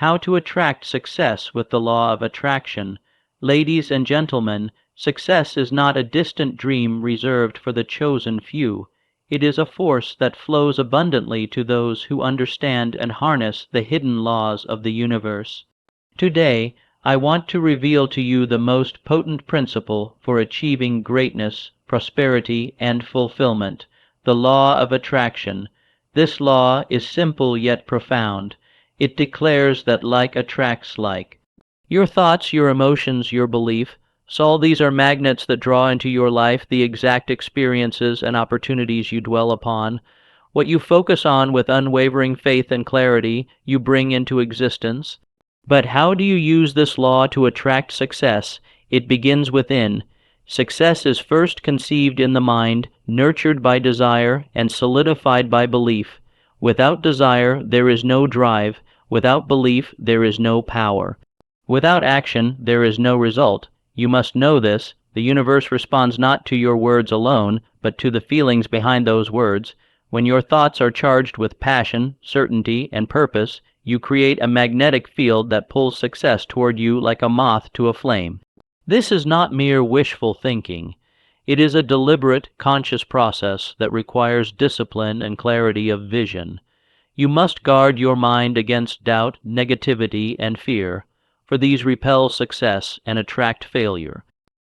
How to attract success with the law of attraction. Ladies and gentlemen, success is not a distant dream reserved for the chosen few. It is a force that flows abundantly to those who understand and harness the hidden laws of the universe. Today, I want to reveal to you the most potent principle for achieving greatness, prosperity, and fulfillment, the law of attraction. This law is simple yet profound. It declares that like attracts like. Your thoughts, your emotions, your belief, all these are magnets that draw into your life the exact experiences and opportunities you dwell upon. What you focus on with unwavering faith and clarity, you bring into existence. But how do you use this law to attract success? It begins within. Success is first conceived in the mind, nurtured by desire, and solidified by belief. Without desire, there is no drive. Without belief, there is no power. Without action, there is no result. You must know this. The universe responds not to your words alone, but to the feelings behind those words. When your thoughts are charged with passion, certainty, and purpose, you create a magnetic field that pulls success toward you like a moth to a flame. This is not mere wishful thinking. It is a deliberate, conscious process that requires discipline and clarity of vision. You must guard your mind against doubt, negativity, and fear, for these repel success and attract failure.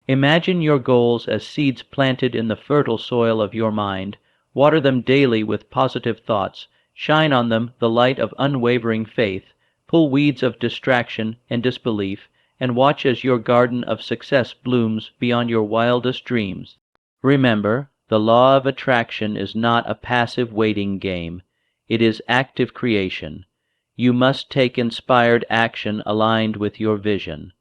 Imagine your goals as seeds planted in the fertile soil of your mind. Water them daily with positive thoughts. Shine on them the light of unwavering faith. Pull weeds of distraction and disbelief, and watch as your garden of success blooms beyond your wildest dreams. Remember, the law of attraction is not a passive waiting game. It is active creation. You must take inspired action aligned with your vision.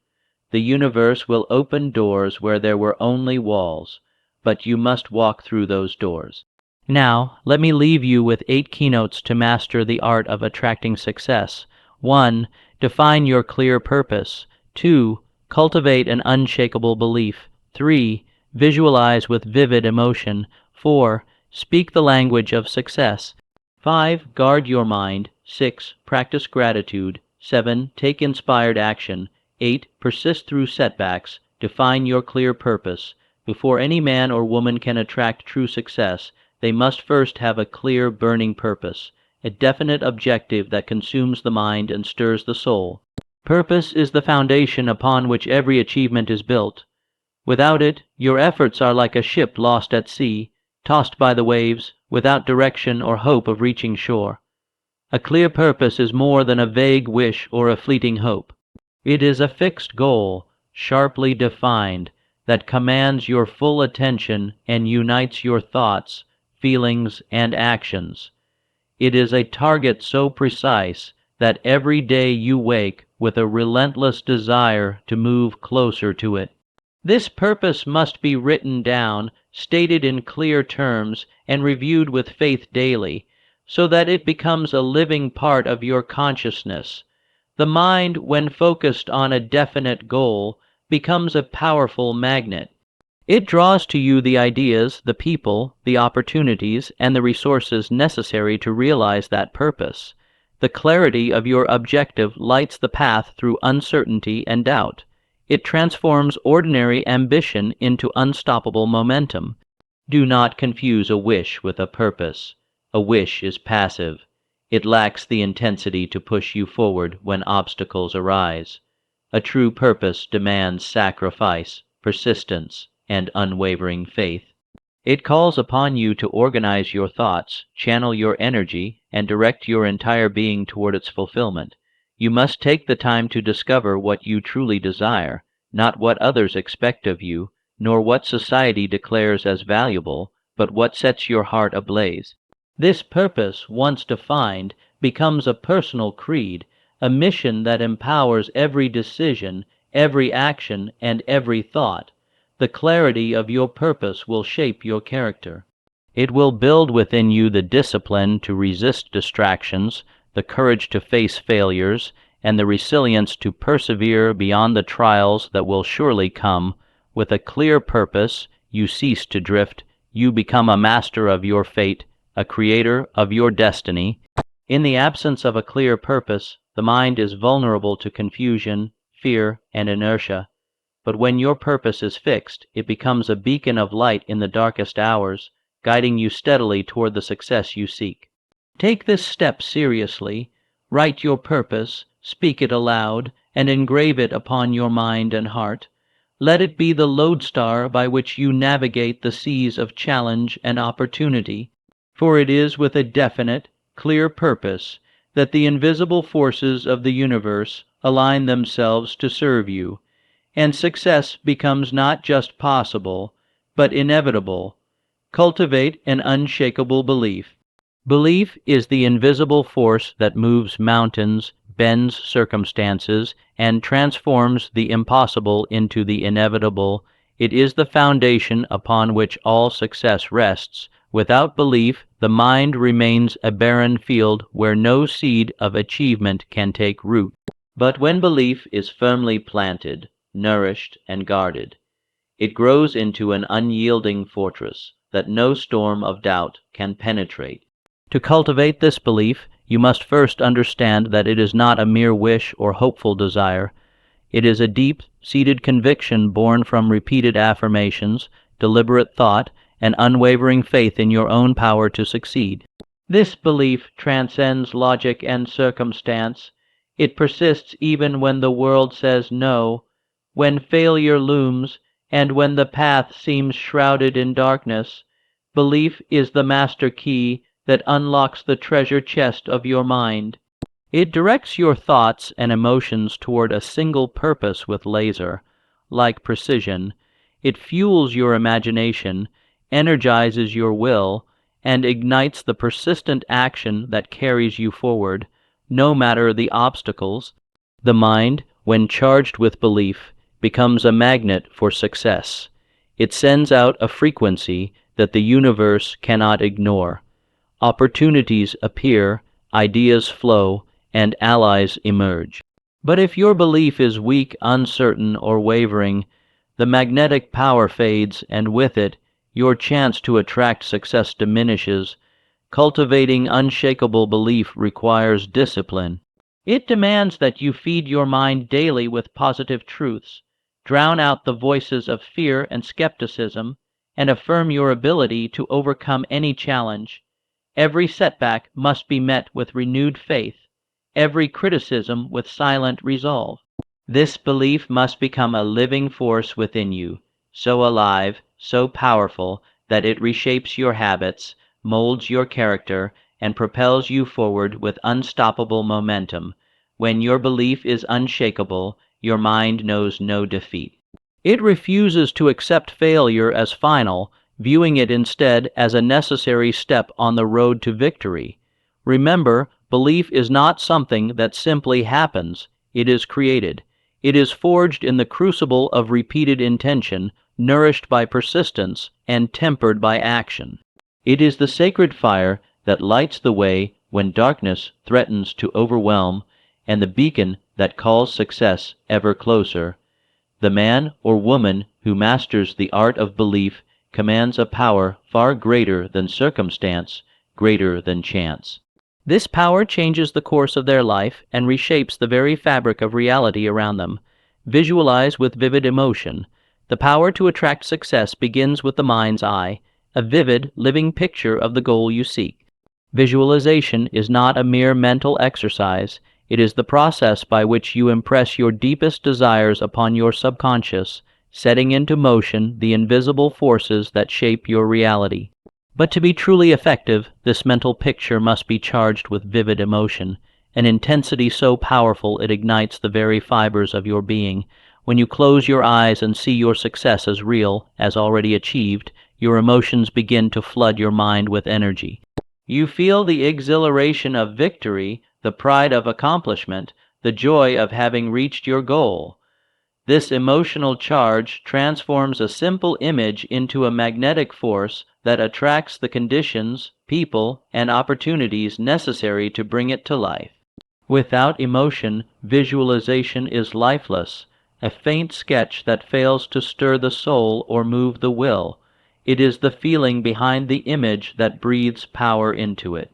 The universe will open doors where there were only walls, but you must walk through those doors. Now, let me leave you with 8 keynotes to master the art of attracting success. 1. Define your clear purpose. 2. Cultivate an unshakable belief. 3. Visualize with vivid emotion. 4. Speak the language of success. 5. Guard your mind. 6. Practice gratitude. 7. Take inspired action. 8. Persist through setbacks. Define your clear purpose. Before any man or woman can attract true success, they must first have a clear, burning purpose, a definite objective that consumes the mind and stirs the soul. Purpose is the foundation upon which every achievement is built. Without it, your efforts are like a ship lost at sea, tossed by the waves, without direction or hope of reaching shore. A clear purpose is more than a vague wish or a fleeting hope. It is a fixed goal, sharply defined, that commands your full attention and unites your thoughts, feelings, and actions. It is a target so precise that every day you wake with a relentless desire to move closer to it. This purpose must be written down, stated in clear terms, and reviewed with faith daily, so that it becomes a living part of your consciousness. The mind, when focused on a definite goal, becomes a powerful magnet. It draws to you the ideas, the people, the opportunities, and the resources necessary to realize that purpose. The clarity of your objective lights the path through uncertainty and doubt. It transforms ordinary ambition into unstoppable momentum. Do not confuse a wish with a purpose. A wish is passive. It lacks the intensity to push you forward when obstacles arise. A true purpose demands sacrifice, persistence, and unwavering faith. It calls upon you to organize your thoughts, channel your energy, and direct your entire being toward its fulfillment. You must take the time to discover what you truly desire, not what others expect of you, nor what society declares as valuable, but what sets your heart ablaze. This purpose, once defined, becomes a personal creed, a mission that empowers every decision, every action, and every thought. The clarity of your purpose will shape your character. It will build within you the discipline to resist distractions, the courage to face failures, and the resilience to persevere beyond the trials that will surely come. With a clear purpose, you cease to drift. You become a master of your fate, a creator of your destiny. In the absence of a clear purpose, The mind is vulnerable to confusion, fear, and inertia. But when your purpose is fixed, it becomes a beacon of light in the darkest hours, guiding you steadily toward the success you seek. Take this step seriously. Write your purpose, speak it aloud, and engrave it upon your mind and heart. Let it be the lodestar by which you navigate the seas of challenge and opportunity, for it is with a definite, clear purpose that the invisible forces of the universe align themselves to serve you, and success becomes not just possible, but inevitable. Cultivate an unshakable belief. Belief is the invisible force that moves mountains, bends circumstances, and transforms the impossible into the inevitable. It is the foundation upon which all success rests. Without belief, the mind remains a barren field where no seed of achievement can take root. But when belief is firmly planted, nourished, and guarded, it grows into an unyielding fortress that no storm of doubt can penetrate. To cultivate this belief, you must first understand that it is not a mere wish or hopeful desire. It is a deep-seated conviction born from repeated affirmations, deliberate thought, and unwavering faith in your own power to succeed. This belief transcends logic and circumstance. It persists even when the world says no, when failure looms, and when the path seems shrouded in darkness. Belief is the master key that unlocks the treasure chest of your mind. It directs your thoughts and emotions toward a single purpose with laser-like precision. It fuels your imagination, energizes your will, and ignites the persistent action that carries you forward, no matter the obstacles. The mind, when charged with belief, becomes a magnet for success. It sends out a frequency that the universe cannot ignore. Opportunities appear, ideas flow, and allies emerge. But if your belief is weak, uncertain, or wavering, the magnetic power fades, and with it, your chance to attract success diminishes. Cultivating unshakable belief requires discipline. It demands that you feed your mind daily with positive truths, drown out the voices of fear and skepticism, and affirm your ability to overcome any challenge. Every setback must be met with renewed faith, every criticism with silent resolve. This belief must become a living force within you, so alive, so powerful, that it reshapes your habits, molds your character, and propels you forward with unstoppable momentum. When your belief is unshakable, your mind knows no defeat. It refuses to accept failure as final, viewing it instead as a necessary step on the road to victory. Remember, belief is not something that simply happens, it is created. It is forged in the crucible of repeated intention, nourished by persistence, and tempered by action. It is the sacred fire that lights the way when darkness threatens to overwhelm, and the beacon that calls success ever closer. The man or woman who masters the art of belief commands a power far greater than circumstance, greater than chance. This power changes the course of their life and reshapes the very fabric of reality around them. Visualize with vivid emotion. The power to attract success begins with the mind's eye, a vivid, living picture of the goal you seek. Visualization is not a mere mental exercise. It is the process by which you impress your deepest desires upon your subconscious, setting into motion the invisible forces that shape your reality. But to be truly effective, this mental picture must be charged with vivid emotion, an intensity so powerful it ignites the very fibers of your being. When you close your eyes and see your success as real, as already achieved, your emotions begin to flood your mind with energy. You feel the exhilaration of victory, the pride of accomplishment, the joy of having reached your goal. This emotional charge transforms a simple image into a magnetic force that attracts the conditions, people, and opportunities necessary to bring it to life. Without emotion, visualization is lifeless, a faint sketch that fails to stir the soul or move the will. It is the feeling behind the image that breathes power into it.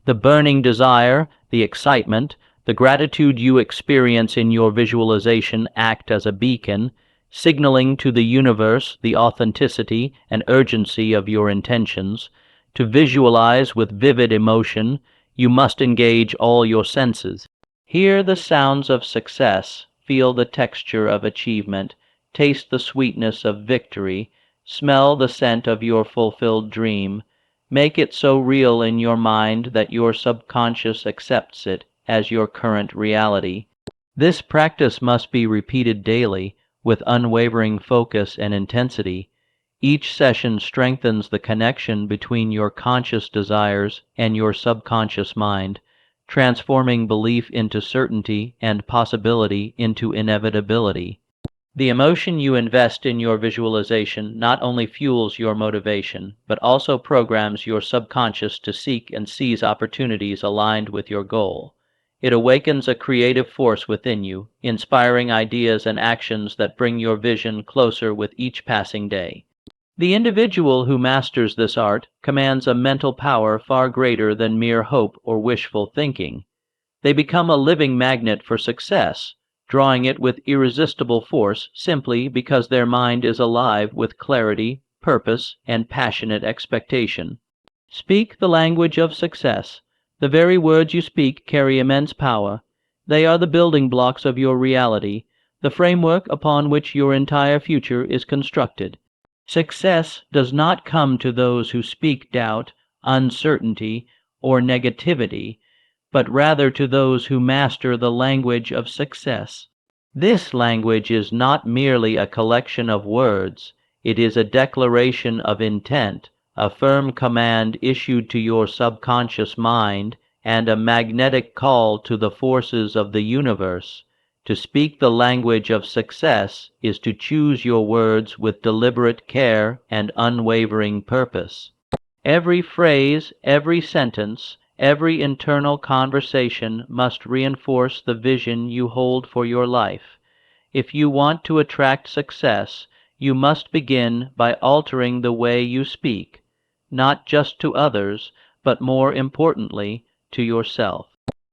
The burning desire, the excitement, The gratitude you experience in your visualization act as a beacon, signaling to the universe the authenticity and urgency of your intentions. To visualize with vivid emotion, you must engage all your senses. Hear the sounds of success, feel the texture of achievement, taste the sweetness of victory, smell the scent of your fulfilled dream. Make it so real in your mind that your subconscious accepts it as your current reality. This practice must be repeated daily with unwavering focus and intensity. Each session strengthens the connection between your conscious desires and your subconscious mind, transforming belief into certainty and possibility into inevitability. The emotion you invest in your visualization not only fuels your motivation, but also programs your subconscious to seek and seize opportunities aligned with your goal. It awakens a creative force within you, inspiring ideas and actions that bring your vision closer with each passing day. The individual who masters this art commands a mental power far greater than mere hope or wishful thinking. They become a living magnet for success, drawing it with irresistible force simply because their mind is alive with clarity, purpose, and passionate expectation. Speak the language of success. The very words you speak carry immense power. They are the building blocks of your reality, the framework upon which your entire future is constructed. Success does not come to those who speak doubt, uncertainty, or negativity, but rather to those who master the language of success. This language is not merely a collection of words, it is a declaration of intent, a firm command issued to your subconscious mind, and a magnetic call to the forces of the universe. To speak the language of success is to choose your words with deliberate care and unwavering purpose. Every phrase, every sentence, every internal conversation must reinforce the vision you hold for your life. If you want to attract success, you must begin by altering the way you speak, not just to others, but more importantly, to yourself.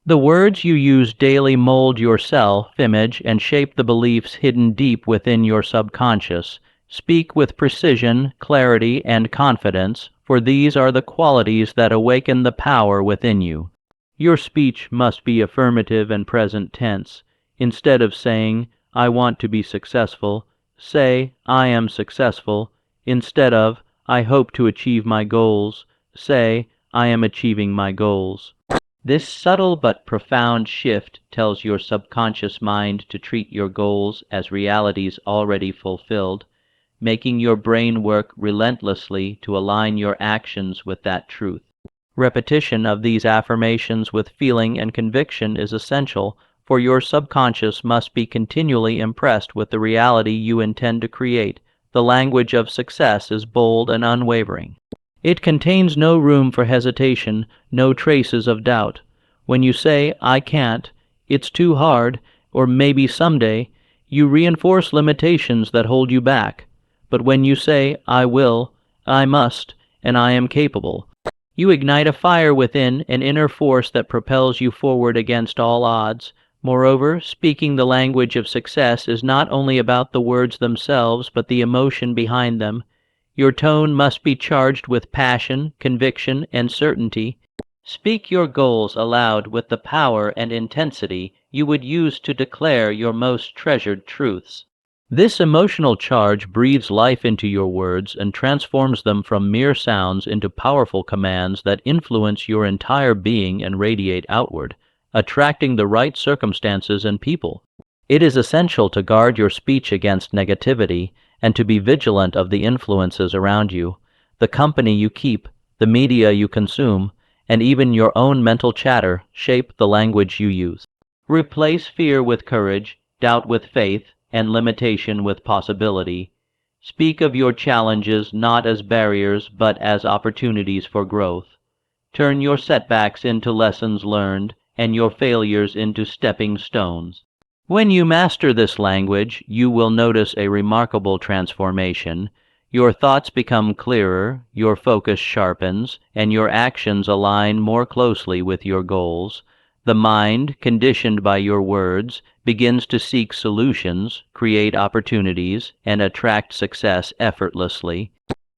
The words you use daily mold your self-image and shape the beliefs hidden deep within your subconscious. Speak with precision, clarity, and confidence, for these are the qualities that awaken the power within you. Your speech must be affirmative and present tense. Instead of saying, "I want to be successful," say, "I am successful." Instead of, "I hope to achieve my goals," say, "I am achieving my goals." This subtle but profound shift tells your subconscious mind to treat your goals as realities already fulfilled, making your brain work relentlessly to align your actions with that truth. Repetition of these affirmations with feeling and conviction is essential, for your subconscious must be continually impressed with the reality you intend to create. The language of success is bold and unwavering. It contains no room for hesitation, no traces of doubt. When you say, "I can't," "It's too hard," or "Maybe someday," you reinforce limitations that hold you back. But when you say, "I will," "I must," and "I am capable," you ignite a fire within, an inner force that propels you forward against all odds. Moreover, speaking the language of success is not only about the words themselves, but the emotion behind them. Your tone must be charged with passion, conviction, and certainty. Speak your goals aloud with the power and intensity you would use to declare your most treasured truths. This emotional charge breathes life into your words and transforms them from mere sounds into powerful commands that influence your entire being and radiate outward, attracting the right circumstances and people. It is essential to guard your speech against negativity and to be vigilant of the influences around you, the company you keep, the media you consume, and even your own mental chatter shape the language you use. Replace fear with courage, doubt with faith, and limitation with possibility. Speak of your challenges not as barriers but as opportunities for growth. Turn your setbacks into lessons learned and your failures into stepping stones. When you master this language, you will notice a remarkable transformation. Your thoughts become clearer, your focus sharpens, and your actions align more closely with your goals. The mind, conditioned by your words, begins to seek solutions, create opportunities, and attract success effortlessly.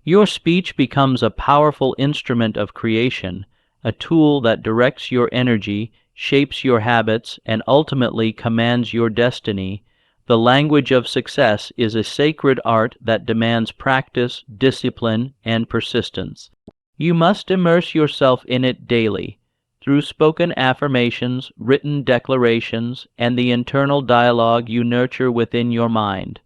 Your speech becomes a powerful instrument of creation, a tool that directs your energy, shapes your habits, and ultimately commands your destiny. The language of success is a sacred art that demands practice, discipline, and persistence. You must immerse yourself in it daily, through spoken affirmations, written declarations, and the internal dialogue you nurture within your mind.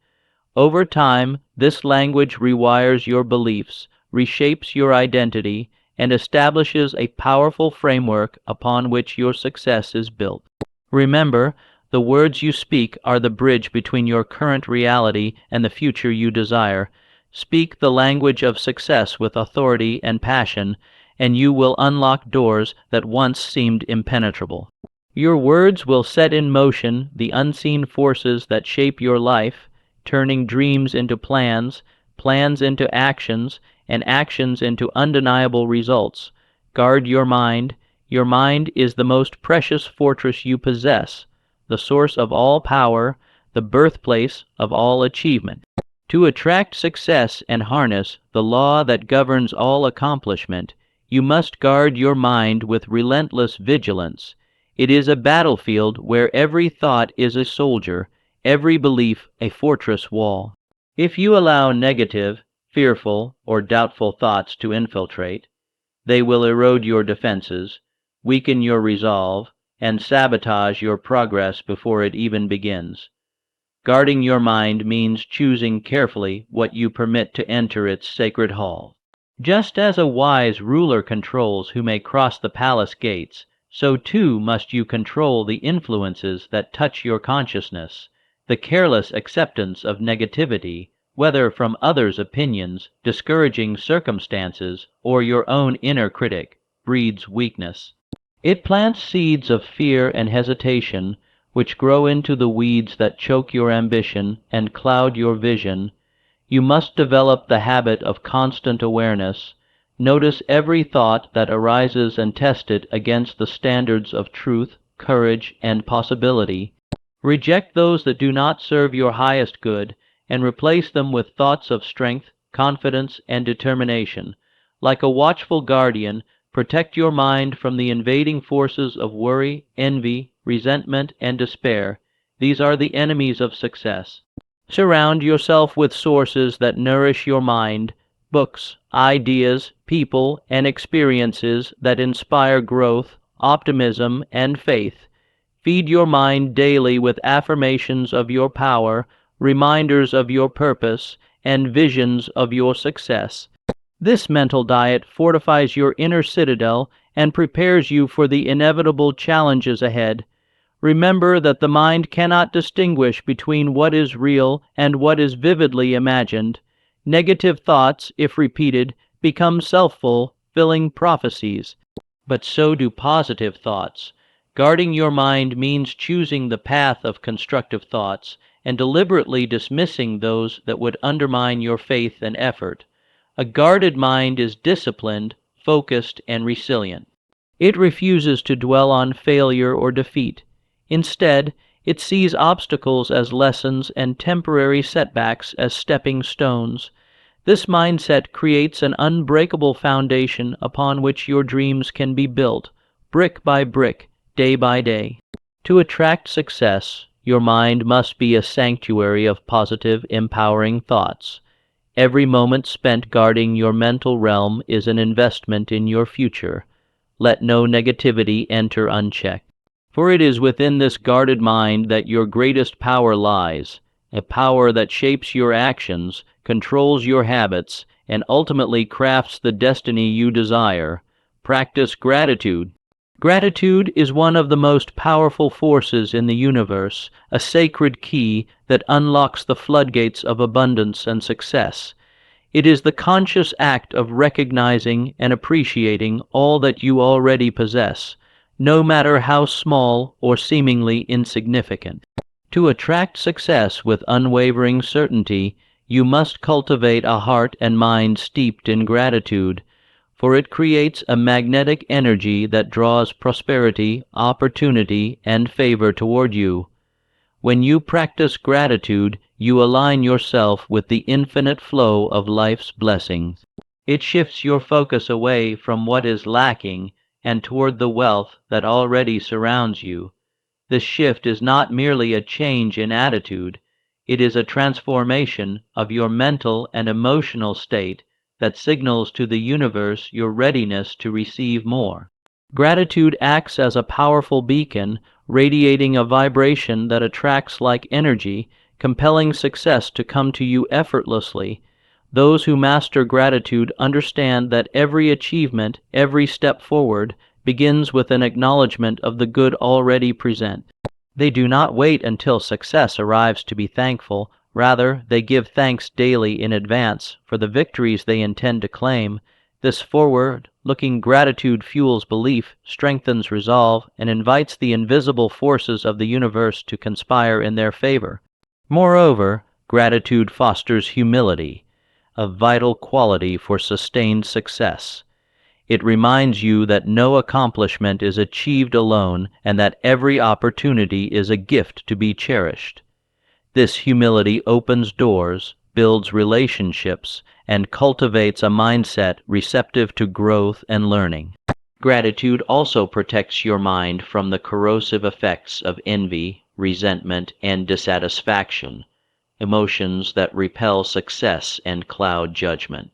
Over time, this language rewires your beliefs, reshapes your identity, and establishes a powerful framework upon which your success is built. Remember, the words you speak are the bridge between your current reality and the future you desire. Speak the language of success with authority and passion, and you will unlock doors that once seemed impenetrable. Your words will set in motion the unseen forces that shape your life, turning dreams into plans, plans into actions, and actions into undeniable results. Guard your mind. Your mind is the most precious fortress you possess, the source of all power, the birthplace of all achievement. To attract success and harness the law that governs all accomplishment, you must guard your mind with relentless vigilance. It is a battlefield where every thought is a soldier, every belief a fortress wall. If you allow negative, fearful, or doubtful thoughts to infiltrate, they will erode your defenses, weaken your resolve, and sabotage your progress before it even begins. Guarding your mind means choosing carefully what you permit to enter its sacred hall. Just as a wise ruler controls who may cross the palace gates, so too must you control the influences that touch your consciousness. The careless acceptance of negativity, whether from others' opinions, discouraging circumstances, or your own inner critic, breeds weakness. It plants seeds of fear and hesitation, which grow into the weeds that choke your ambition and cloud your vision. You must develop the habit of constant awareness. Notice every thought that arises and test it against the standards of truth, courage, and possibility. Reject those that do not serve your highest good, and replace them with thoughts of strength, confidence, and determination. Like a watchful guardian, protect your mind from the invading forces of worry, envy, resentment, and despair. These are the enemies of success. Surround yourself with sources that nourish your mind, books, ideas, people, and experiences that inspire growth, optimism, and faith. Feed your mind daily with affirmations of your power, reminders of your purpose, and visions of your success. This mental diet fortifies your inner citadel and prepares you for the inevitable challenges ahead. Remember that the mind cannot distinguish between what is real and what is vividly imagined. Negative thoughts, if repeated, become self-fulfilling prophecies. But so do positive thoughts. Guarding your mind means choosing the path of constructive thoughts and deliberately dismissing those that would undermine your faith and effort. A guarded mind is disciplined, focused, and resilient. It refuses to dwell on failure or defeat. Instead, it sees obstacles as lessons and temporary setbacks as stepping stones. This mindset creates an unbreakable foundation upon which your dreams can be built, brick by brick, day by day. To attract success, your mind must be a sanctuary of positive, empowering thoughts. Every moment spent guarding your mental realm is an investment in your future. Let no negativity enter unchecked. For it is within this guarded mind that your greatest power lies, a power that shapes your actions, controls your habits, and ultimately crafts the destiny you desire. Practice gratitude. Gratitude is one of the most powerful forces in the universe, a sacred key that unlocks the floodgates of abundance and success. It is the conscious act of recognizing and appreciating all that you already possess, no matter how small or seemingly insignificant. To attract success with unwavering certainty, you must cultivate a heart and mind steeped in gratitude. for it creates a magnetic energy that draws prosperity, opportunity, and favor toward you. When you practice gratitude, you align yourself with the infinite flow of life's blessings. It shifts your focus away from what is lacking and toward the wealth that already surrounds you. This shift is not merely a change in attitude, it is a transformation of your mental and emotional state that signals to the universe your readiness to receive more. Gratitude acts as a powerful beacon, radiating a vibration that attracts like energy, compelling success to come to you effortlessly. Those who master gratitude understand that every achievement, every step forward, begins with an acknowledgement of the good already present. They do not wait until success arrives to be thankful. Rather, they give thanks daily in advance for the victories they intend to claim. This forward-looking gratitude fuels belief, strengthens resolve, and invites the invisible forces of the universe to conspire in their favor. Moreover, gratitude fosters humility, a vital quality for sustained success. It reminds you that no accomplishment is achieved alone and that every opportunity is a gift to be cherished. This humility opens doors, builds relationships, and cultivates a mindset receptive to growth and learning. Gratitude also protects your mind from the corrosive effects of envy, resentment, and dissatisfaction, emotions that repel success and cloud judgment.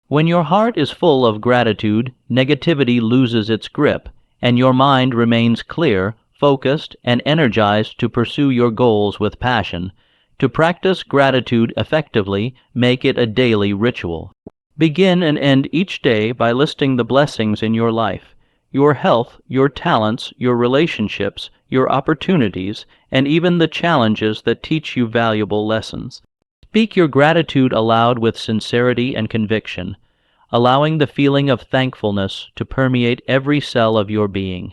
When your heart is full of gratitude, negativity loses its grip, and your mind remains clear, focused, and energized to pursue your goals with passion. To practice gratitude effectively, make it a daily ritual. Begin and end each day by listing the blessings in your life, your health, your talents, your relationships, your opportunities, and even the challenges that teach you valuable lessons. Speak your gratitude aloud with sincerity and conviction, allowing the feeling of thankfulness to permeate every cell of your being.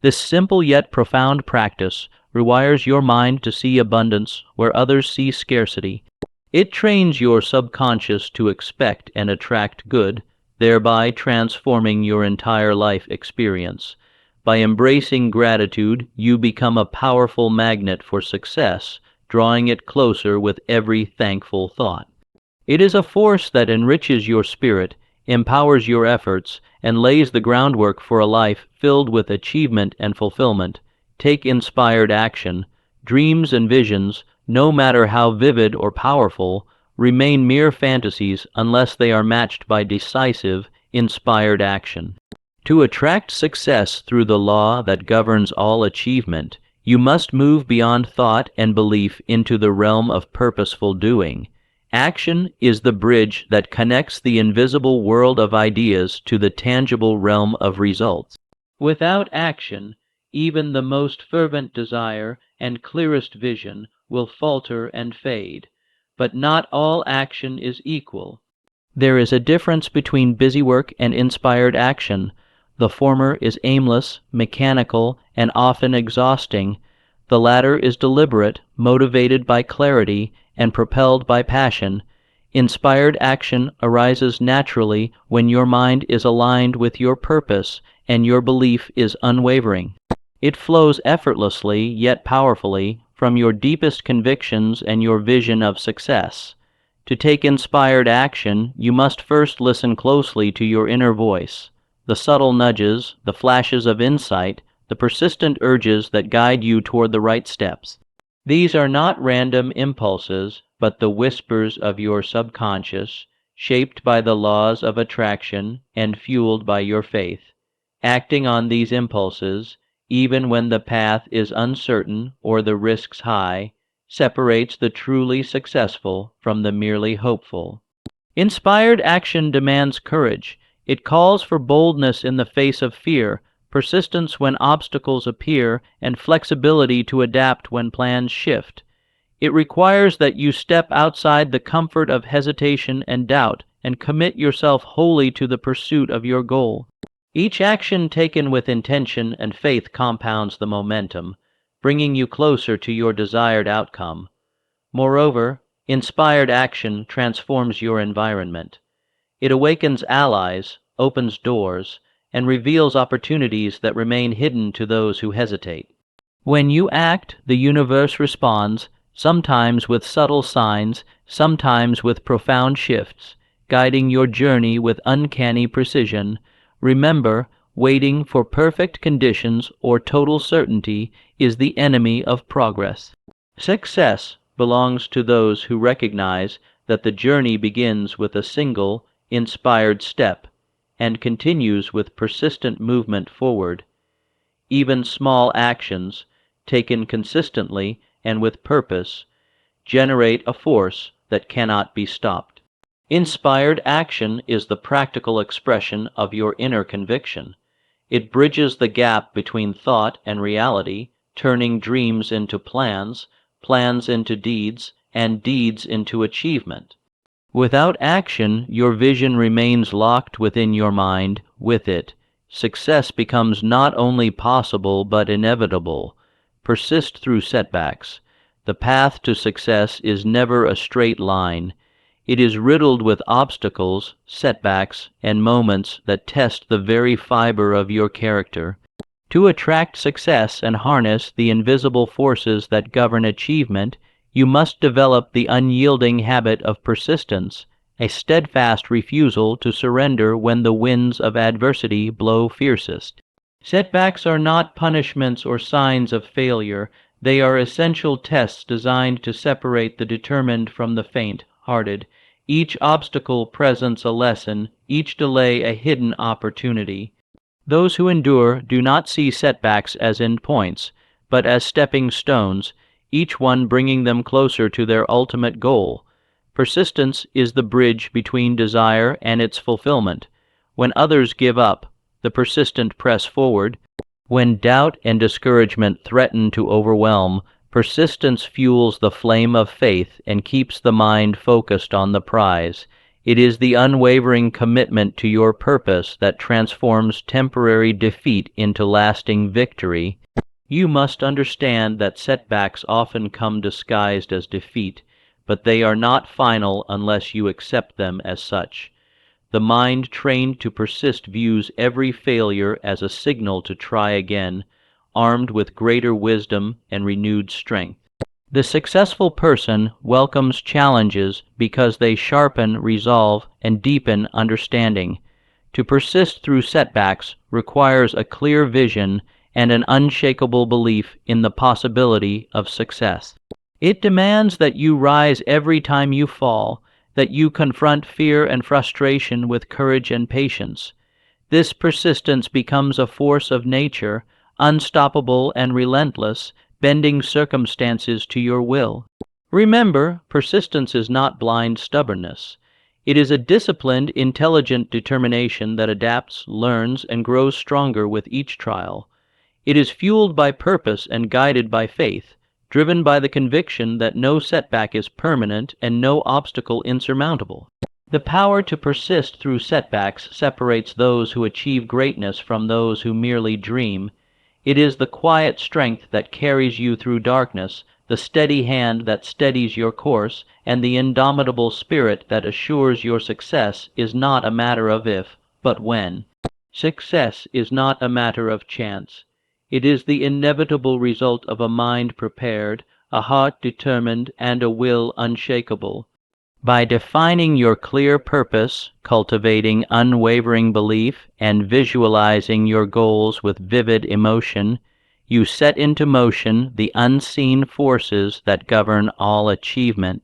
This simple yet profound practice rewires your mind to see abundance where others see scarcity. It trains your subconscious to expect and attract good, thereby transforming your entire life experience. By embracing gratitude, you become a powerful magnet for success, drawing it closer with every thankful thought. It is a force that enriches your spirit, empowers your efforts, and lays the groundwork for a life filled with achievement and fulfillment. Take inspired action. Dreams and visions, no matter how vivid or powerful, remain mere fantasies unless they are matched by decisive, inspired action. To attract success through the law that governs all achievement, you must move beyond thought and belief into the realm of purposeful doing. Action is the bridge that connects the invisible world of ideas to the tangible realm of results. Without action, even the most fervent desire and clearest vision will falter and fade. But not all action is equal. There is a difference between busy work and inspired action. The former is aimless, mechanical, and often exhausting. The latter is deliberate, motivated by clarity, and propelled by passion. Inspired action arises naturally when your mind is aligned with your purpose and your belief is unwavering. It flows effortlessly yet powerfully from your deepest convictions and your vision of success. To take inspired action, you must first listen closely to your inner voice, the subtle nudges, the flashes of insight, the persistent urges that guide you toward the right steps. These are not random impulses, but the whispers of your subconscious, shaped by the laws of attraction and fueled by your faith. Acting on these impulses, even when the path is uncertain or the risks high, separates the truly successful from the merely hopeful. Inspired action demands courage. It calls for boldness in the face of fear, persistence when obstacles appear, and flexibility to adapt when plans shift. It requires that you step outside the comfort of hesitation and doubt and commit yourself wholly to the pursuit of your goal. Each action taken with intention and faith compounds the momentum, bringing you closer to your desired outcome. Moreover, inspired action transforms your environment. It awakens allies, opens doors and reveals opportunities that remain hidden to those who hesitate. When you act, the universe responds, sometimes with subtle signs, sometimes with profound shifts, guiding your journey with uncanny precision. Remember, waiting for perfect conditions or total certainty is the enemy of progress. Success belongs to those who recognize that the journey begins with a single, inspired step and continues with persistent movement forward. Even small actions, taken consistently and with purpose, generate a force that cannot be stopped. Inspired action is the practical expression of your inner conviction. It bridges the gap between thought and reality, turning dreams into plans, plans into deeds, and deeds into achievement. Without action, your vision remains locked within your mind. With it, success becomes not only possible but inevitable. Persist through setbacks. The path to success is never a straight line. It is riddled with obstacles, setbacks, and moments that test the very fiber of your character. To attract success and harness the invisible forces that govern achievement, you must develop the unyielding habit of persistence, a steadfast refusal to surrender when the winds of adversity blow fiercest. Setbacks are not punishments or signs of failure. They are essential tests designed to separate the determined from the faint-hearted. Each obstacle presents a lesson, each delay a hidden opportunity. Those who endure do not see setbacks as endpoints, but as stepping stones, each one bringing them closer to their ultimate goal. Persistence is the bridge between desire and its fulfillment. When others give up, the persistent press forward. When doubt and discouragement threaten to overwhelm, persistence fuels the flame of faith and keeps the mind focused on the prize. It is the unwavering commitment to your purpose that transforms temporary defeat into lasting victory. You must understand that setbacks often come disguised as defeat, but they are not final unless you accept them as such. The mind trained to persist views every failure as a signal to try again, armed with greater wisdom and renewed strength. The successful person welcomes challenges because they sharpen resolve and deepen understanding. To persist through setbacks requires a clear vision and an unshakable belief in the possibility of success. It demands that you rise every time you fall, that you confront fear and frustration with courage and patience. This persistence becomes a force of nature, unstoppable and relentless, bending circumstances to your will. Remember, persistence is not blind stubbornness. It is a disciplined, intelligent determination that adapts, learns, and grows stronger with each trial. It is fueled by purpose and guided by faith, driven by the conviction that no setback is permanent and no obstacle insurmountable. The power to persist through setbacks separates those who achieve greatness from those who merely dream. It is the quiet strength that carries you through darkness, the steady hand that steadies your course, and the indomitable spirit that assures your success is not a matter of if, but when. Success is not a matter of chance. It is the inevitable result of a mind prepared, a heart determined, and a will unshakable. By defining your clear purpose, cultivating unwavering belief, and visualizing your goals with vivid emotion, you set into motion the unseen forces that govern all achievement.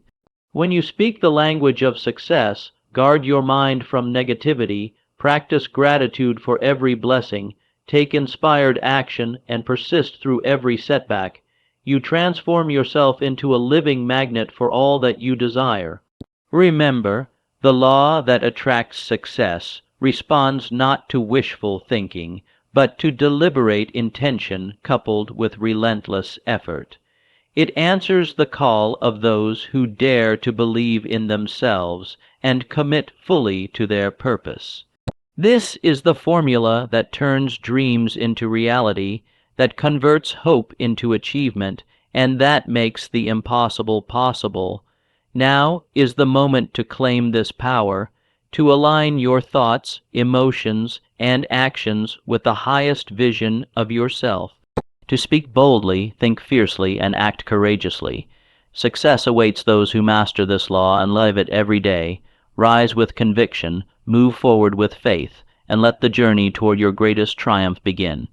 When you speak the language of success, guard your mind from negativity, practice gratitude for every blessing, take inspired action, and persist through every setback. You transform yourself into a living magnet for all that you desire. Remember, the law that attracts success responds not to wishful thinking, but to deliberate intention coupled with relentless effort. It answers the call of those who dare to believe in themselves and commit fully to their purpose. This is the formula that turns dreams into reality, that converts hope into achievement, and that makes the impossible possible. Now is the moment to claim this power, to align your thoughts, emotions, and actions with the highest vision of yourself, to speak boldly, think fiercely, and act courageously. Success awaits those who master this law and live it every day. Rise with conviction, move forward with faith, and let the journey toward your greatest triumph begin.